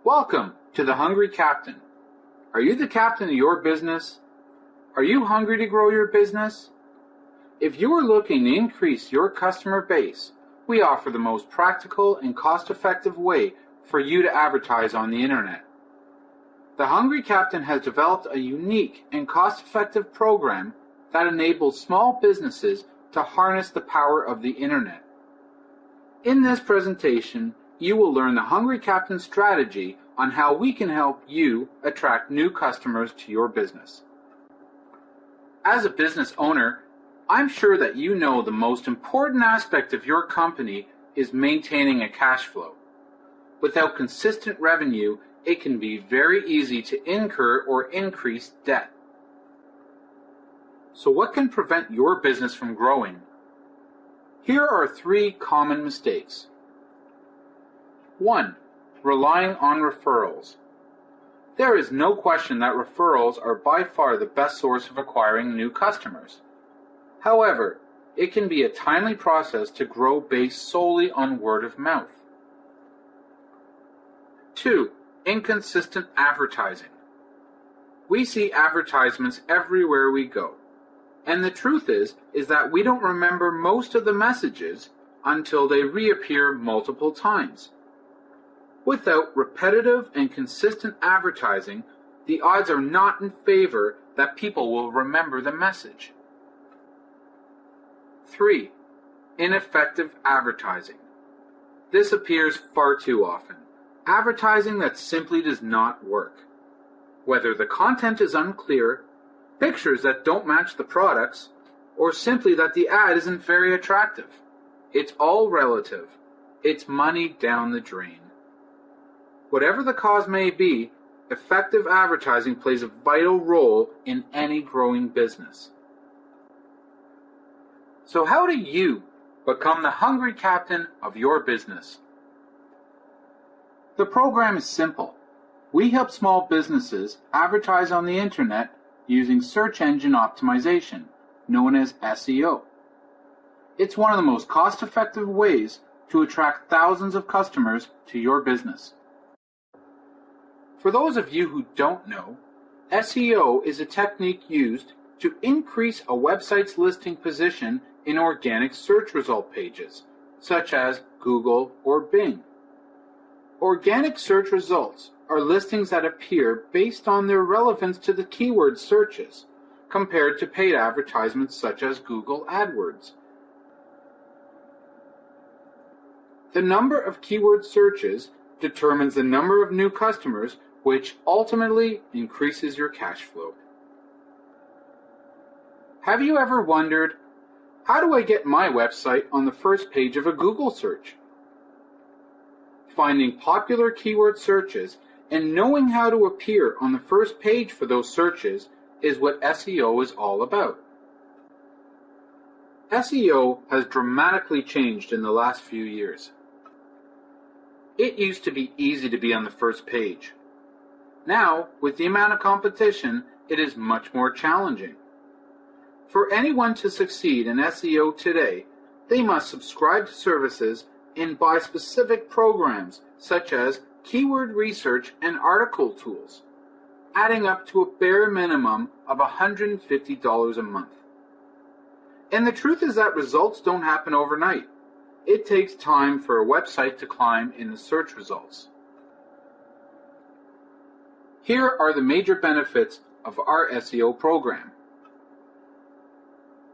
Welcome to The Hungry Captain. Are you the captain of your business? Are you hungry to grow your business? If you are looking to increase your customer base, we offer the most practical and cost-effective way for you to advertise on the internet. The Hungry Captain has developed a unique and cost-effective program that enables small businesses to harness the power of the internet. In this presentation, you will learn the Hungry Captain strategy on how we can help you attract new customers to your business. As a business owner, I'm sure that you know the most important aspect of your company is maintaining a cash flow. Without consistent revenue, it can be very easy to incur or increase debt. So what can prevent your business from growing? Here are 3 common mistakes. 1. Relying on referrals. There is no question that referrals are by far the best source of acquiring new customers. However, it can be a timely process to grow based solely on word of mouth. 2. Inconsistent advertising. We see advertisements everywhere we go, and the truth is that we don't remember most of the messages until they reappear multiple times. Without repetitive and consistent advertising, the odds are not in favor that people will remember the message. 3. Ineffective advertising. This appears far too often. Advertising that simply does not work. Whether the content is unclear, pictures that don't match the products, or simply that the ad isn't very attractive. It's all relative. It's money down the drain. Whatever the cause may be, effective advertising plays a vital role in any growing business. So how do you become the hungry captain of your business? The program is simple. We help small businesses advertise on the internet using search engine optimization, known as SEO. It's one of the most cost-effective ways to attract thousands of customers to your business. For those of you who don't know, SEO is a technique used to increase a website's listing position in organic search result pages, such as Google or Bing. Organic search results are listings that appear based on their relevance to the keyword searches, compared to paid advertisements such as Google AdWords. The number of keyword searches determines the number of new customers, which ultimately increases your cash flow. Have you ever wondered, how do I get my website on the first page of a Google search? Finding popular keyword searches and knowing how to appear on the first page for those searches is what SEO is all about. SEO has dramatically changed in the last few years. It used to be easy to be on the first page. Now, with the amount of competition, it is much more challenging. For anyone to succeed in SEO today, they must subscribe to services and buy specific programs such as keyword research and article tools, adding up to a bare minimum of $150 a month. And the truth is that results don't happen overnight. It takes time for a website to climb in the search results. Here are the major benefits of our SEO program.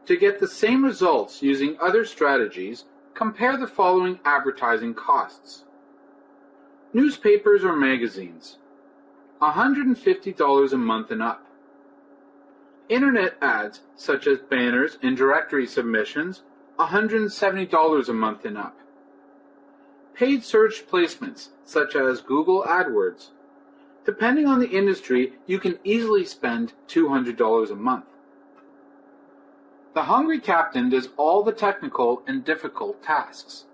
To get the same results using other strategies, compare the following advertising costs. Newspapers or magazines, $150 a month and up. Internet ads such as banners and directory submissions, $170 a month and up. Paid search placements such as Google AdWords. Depending on the industry, you can easily spend $200 a month. The Hungry Captain does all the technical and difficult tasks.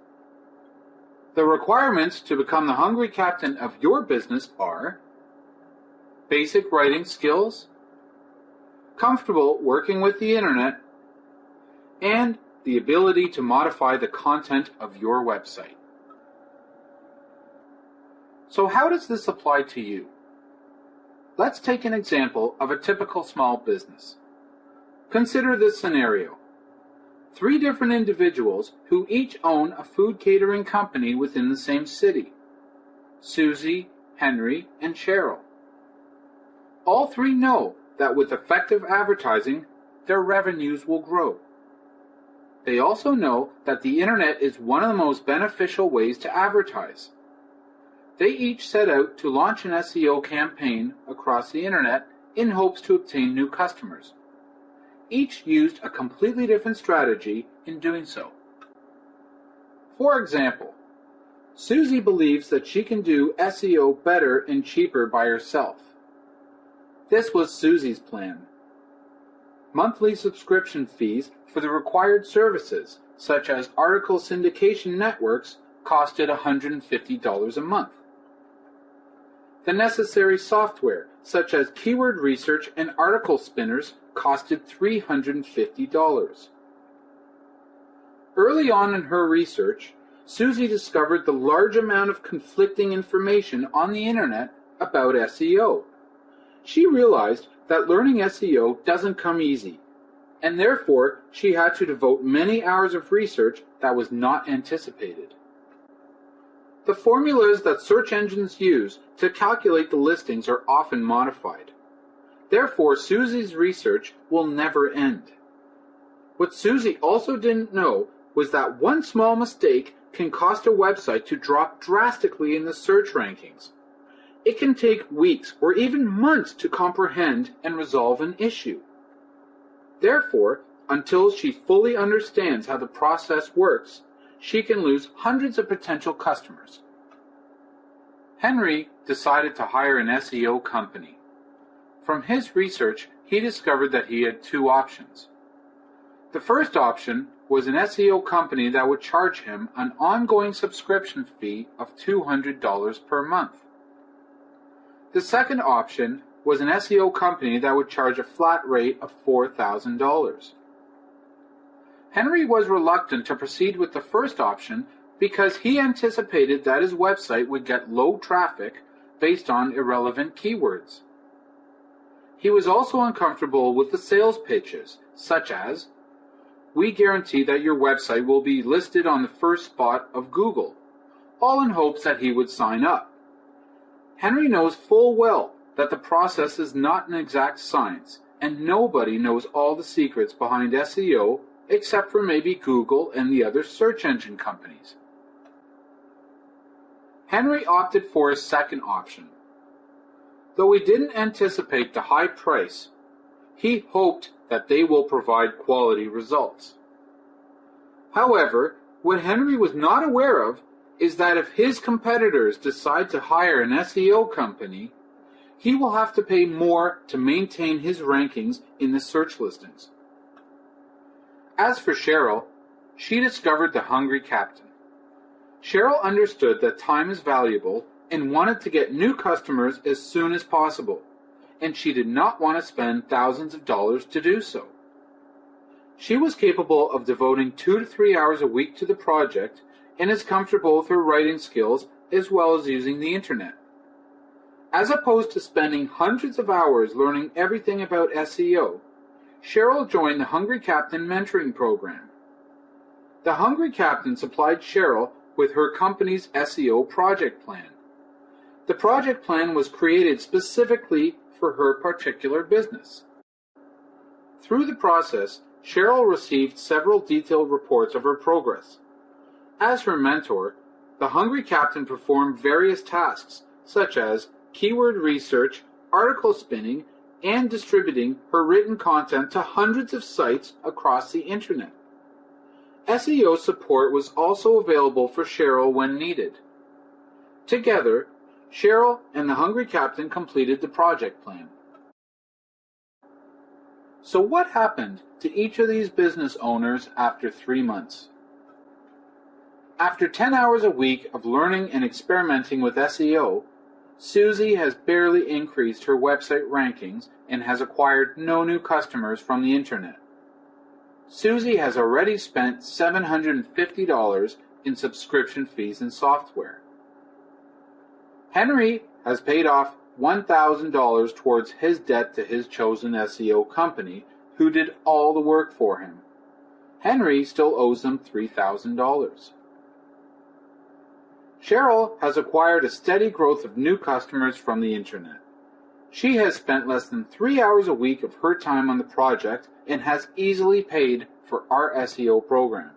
The requirements to become the Hungry Captain of your business are basic writing skills, comfortable working with the internet, and the ability to modify the content of your website. So how does this apply to you? Let's take an example of a typical small business. Consider this scenario. 3 different individuals who each own a food catering company within the same city. Susie, Henry, and Cheryl. All 3 know that with effective advertising, their revenues will grow. They also know that the internet is one of the most beneficial ways to advertise. They each set out to launch an SEO campaign across the internet in hopes to obtain new customers. Each used a completely different strategy in doing so. For example, Susie believes that she can do SEO better and cheaper by herself. This was Susie's plan. Monthly subscription fees for the required services, such as article syndication networks, costed $150 a month. The necessary software, such as keyword research and article spinners, costed $350. Early on in her research, Susie discovered the large amount of conflicting information on the internet about SEO. She realized that learning SEO doesn't come easy, and therefore she had to devote many hours of research that was not anticipated. The formulas that search engines use to calculate the listings are often modified. Therefore, Susie's research will never end. What Susie also didn't know was that one small mistake can cost a website to drop drastically in the search rankings. It can take weeks or even months to comprehend and resolve an issue. Therefore, until she fully understands how the process works, she can lose hundreds of potential customers. Henry decided to hire an SEO company. From his research, he discovered that he had 2 options. The first option was an SEO company that would charge him an ongoing subscription fee of $200 per month. The second option was an SEO company that would charge a flat rate of $4,000. Henry was reluctant to proceed with the first option because he anticipated that his website would get low traffic based on irrelevant keywords. He was also uncomfortable with the sales pitches, such as, "We guarantee that your website will be listed on the first spot of Google," all in hopes that he would sign up. Henry knows full well that the process is not an exact science, and nobody knows all the secrets behind SEO except for maybe Google and the other search engine companies. Henry opted for his second option. Though he didn't anticipate the high price, he hoped that they will provide quality results. However, what Henry was not aware of is that if his competitors decide to hire an SEO company, he will have to pay more to maintain his rankings in the search listings. As for Cheryl, she discovered the Hungry Captain. Cheryl understood that time is valuable and wanted to get new customers as soon as possible, and she did not want to spend thousands of dollars to do so. She was capable of devoting 2 to 3 hours a week to the project and is comfortable with her writing skills as well as using the internet. As opposed to spending hundreds of hours learning everything about SEO, Cheryl joined the Hungry Captain mentoring program. The Hungry Captain supplied Cheryl with her company's SEO project plan. The project plan was created specifically for her particular business. Through the process, Cheryl received several detailed reports of her progress. As her mentor, the Hungry Captain performed various tasks, such as keyword research, article spinning, and distributing her written content to hundreds of sites across the internet. SEO support was also available for Cheryl when needed. Together, Cheryl and the Hungry Captain completed the project plan. So what happened to each of these business owners after 3 months? After 10 hours a week of learning and experimenting with SEO, Susie has barely increased her website rankings and has acquired no new customers from the internet. Susie has already spent $750 in subscription fees and software. Henry has paid off $1,000 towards his debt to his chosen SEO company, who did all the work for him. Henry still owes them $3,000. Cheryl has acquired a steady growth of new customers from the internet. She has spent less than 3 hours a week of her time on the project and has easily paid for our SEO program.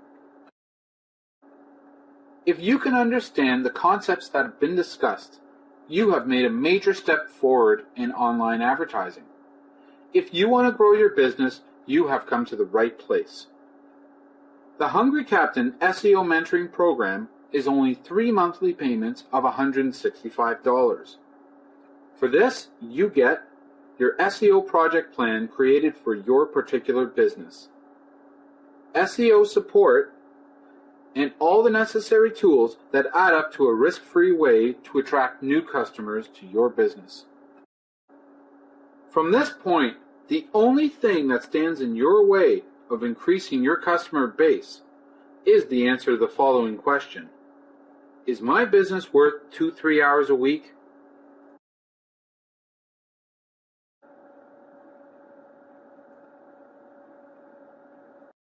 If you can understand the concepts that have been discussed, you have made a major step forward in online advertising. If you want to grow your business, you have come to the right place. The Hungry Captain SEO Mentoring Program is only 3 monthly payments of $165. For this, you get your SEO project plan created for your particular business, SEO support, and all the necessary tools that add up to a risk-free way to attract new customers to your business. From this point, the only thing that stands in your way of increasing your customer base is the answer to the following question. Is my business worth 2-3 hours a week?